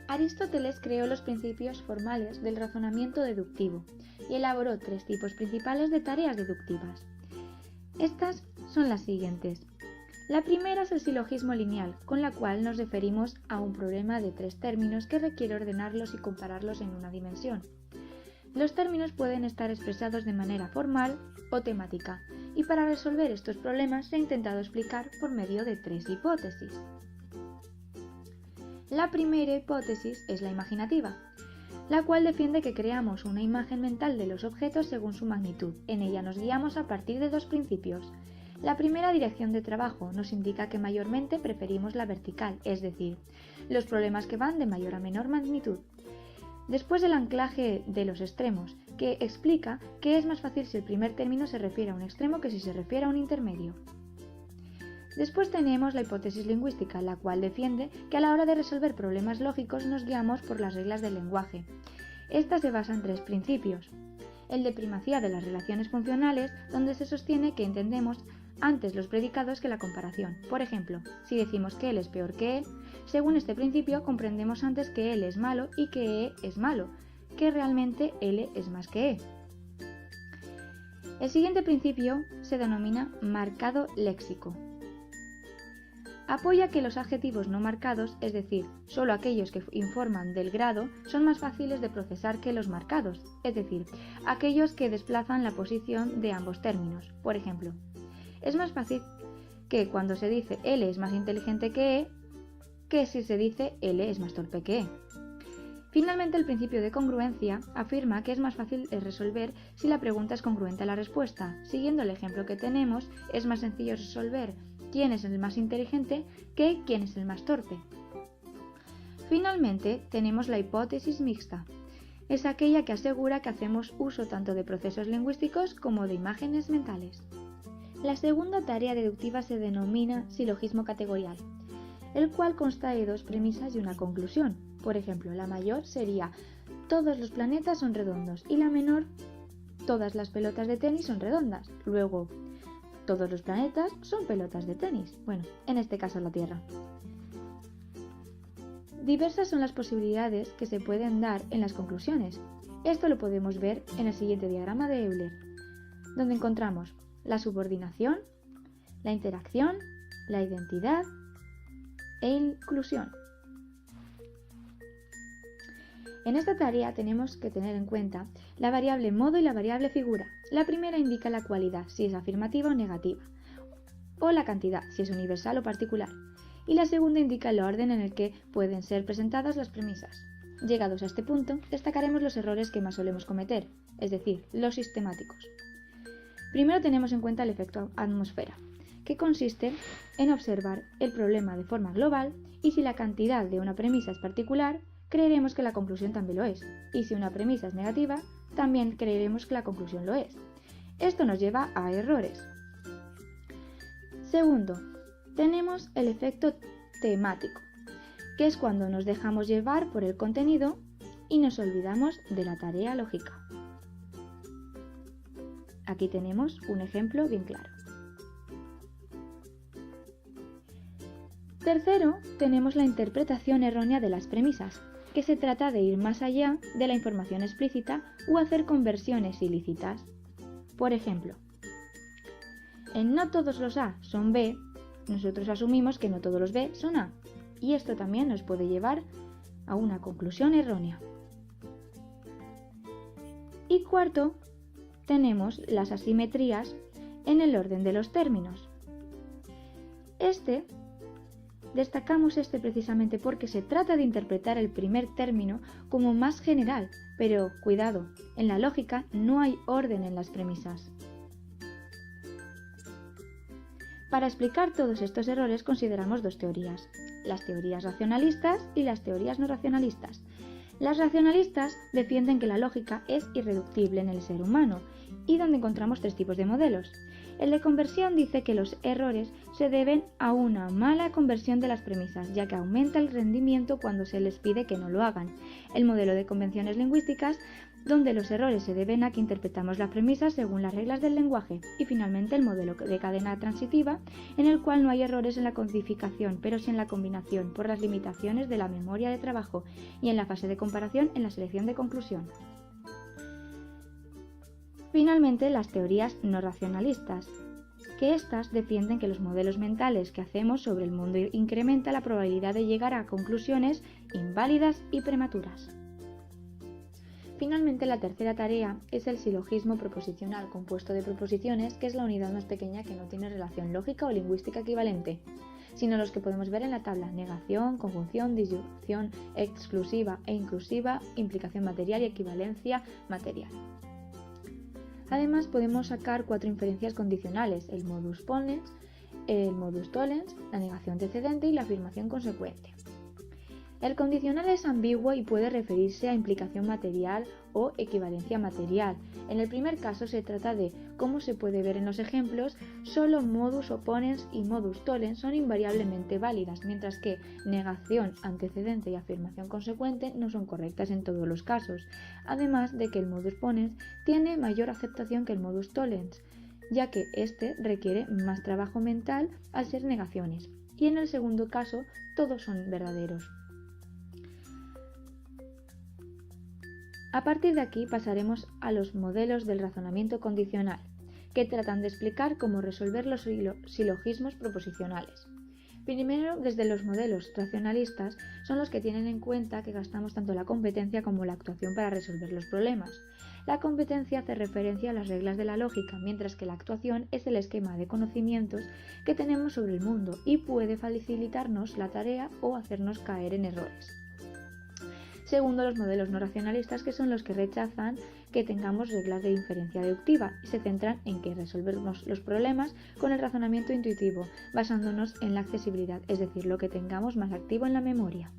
Aristóteles creó los principios formales del razonamiento deductivo y elaboró 3 tipos principales de tareas deductivas. Estas son las siguientes. La primera es el silogismo lineal, con la cual nos referimos a un problema de 3 términos que requiere ordenarlos y compararlos en una dimensión. Los términos pueden estar expresados de manera formal o temática, y para resolver estos problemas se ha intentado explicar por medio de 3 hipótesis. La primera hipótesis es la imaginativa, la cual defiende que creamos una imagen mental de los objetos según su magnitud. En ella nos guiamos a partir de 2 principios. La primera dirección de trabajo nos indica que mayormente preferimos la vertical, es decir, los problemas que van de mayor a menor magnitud. Después el anclaje de los extremos, que explica que es más fácil si el primer término se refiere a un extremo que si se refiere a un intermedio. Después tenemos la hipótesis lingüística, la cual defiende que a la hora de resolver problemas lógicos nos guiamos por las reglas del lenguaje. Esta se basa en 3 principios. El de primacía de las relaciones funcionales, donde se sostiene que entendemos antes los predicados que la comparación. Por ejemplo, si decimos que él es peor que él, según este principio comprendemos antes que él es malo y que E es malo, que realmente L es más que E. El siguiente principio se denomina marcado léxico. Apoya que los adjetivos no marcados, es decir, solo aquellos que informan del grado, son más fáciles de procesar que los marcados, es decir, aquellos que desplazan la posición de ambos términos. Por ejemplo, es más fácil que cuando se dice L es más inteligente que E, que si se dice L es más torpe que E. Finalmente, el principio de congruencia afirma que es más fácil resolver si la pregunta es congruente a la respuesta. Siguiendo el ejemplo que tenemos, es más sencillo resolver quién es el más inteligente que quién es el más torpe. Finalmente, tenemos la hipótesis mixta. Es aquella que asegura que hacemos uso tanto de procesos lingüísticos como de imágenes mentales. La segunda tarea deductiva se denomina silogismo categorial, el cual consta de 2 premisas y una conclusión. Por ejemplo, la mayor sería todos los planetas son redondos y la menor todas las pelotas de tenis son redondas. Luego, todos los planetas son pelotas de tenis. Bueno, en este caso la Tierra. Diversas son las posibilidades que se pueden dar en las conclusiones. Esto lo podemos ver en el siguiente diagrama de Euler, donde encontramos la subordinación, la interacción, la identidad e inclusión. En esta tarea tenemos que tener en cuenta la variable modo y la variable figura. La primera indica la cualidad, si es afirmativa o negativa, o la cantidad, si es universal o particular, y la segunda indica el orden en el que pueden ser presentadas las premisas. Llegados a este punto, destacaremos los errores que más solemos cometer, es decir, los sistemáticos. Primero tenemos en cuenta el efecto atmósfera, que consiste en observar el problema de forma global y si la cantidad de una premisa es particular, creeremos que la conclusión también lo es, y si una premisa es negativa, también creeremos que la conclusión lo es. Esto nos lleva a errores. Segundo, tenemos el efecto temático, que es cuando nos dejamos llevar por el contenido y nos olvidamos de la tarea lógica. Aquí tenemos un ejemplo bien claro. Tercero, tenemos la interpretación errónea de las premisas, que se trata de ir más allá de la información explícita o hacer conversiones ilícitas. Por ejemplo, en no todos los A son B, nosotros asumimos que no todos los B son A, y esto también nos puede llevar a una conclusión errónea. Y cuarto, tenemos las asimetrías en el orden de los términos. Destacamos precisamente porque se trata de interpretar el primer término como más general, pero cuidado, en la lógica no hay orden en las premisas. Para explicar todos estos errores consideramos 2 teorías, las teorías racionalistas y las teorías no racionalistas. Las racionalistas defienden que la lógica es irreductible en el ser humano y donde encontramos 3 tipos de modelos. El de conversión dice que los errores se deben a una mala conversión de las premisas, ya que aumenta el rendimiento cuando se les pide que no lo hagan. El modelo de convenciones lingüísticas, donde los errores se deben a que interpretamos las premisas según las reglas del lenguaje. Y finalmente el modelo de cadena transitiva, en el cual no hay errores en la codificación, pero sí en la combinación, por las limitaciones de la memoria de trabajo, y en la fase de comparación en la selección de conclusión. Finalmente, las teorías no racionalistas, que éstas defienden que los modelos mentales que hacemos sobre el mundo incrementa la probabilidad de llegar a conclusiones inválidas y prematuras. Finalmente, la tercera tarea es el silogismo proposicional compuesto de proposiciones, que es la unidad más pequeña que no tiene relación lógica o lingüística equivalente, sino los que podemos ver en la tabla: negación, conjunción, disyunción exclusiva e inclusiva, implicación material y equivalencia material. Además, podemos sacar 4 inferencias condicionales: el modus ponens, el modus tollens, la negación antecedente y la afirmación consecuente. El condicional es ambiguo y puede referirse a implicación material o equivalencia material. En el primer caso se trata de, como se puede ver en los ejemplos, solo modus opponens y modus tollens son invariablemente válidas, mientras que negación, antecedente y afirmación consecuente no son correctas en todos los casos, además de que el modus ponens tiene mayor aceptación que el modus tollens, ya que este requiere más trabajo mental al ser negaciones, y en el segundo caso todos son verdaderos. A partir de aquí pasaremos a los modelos del razonamiento condicional, que tratan de explicar cómo resolver los silogismos proposicionales. Primero, desde los modelos racionalistas, son los que tienen en cuenta que gastamos tanto la competencia como la actuación para resolver los problemas. La competencia hace referencia a las reglas de la lógica, mientras que la actuación es el esquema de conocimientos que tenemos sobre el mundo y puede facilitarnos la tarea o hacernos caer en errores. Segundo, los modelos no racionalistas, que son los que rechazan que tengamos reglas de inferencia deductiva y se centran en que resolvemos los problemas con el razonamiento intuitivo, basándonos en la accesibilidad, es decir, lo que tengamos más activo en la memoria.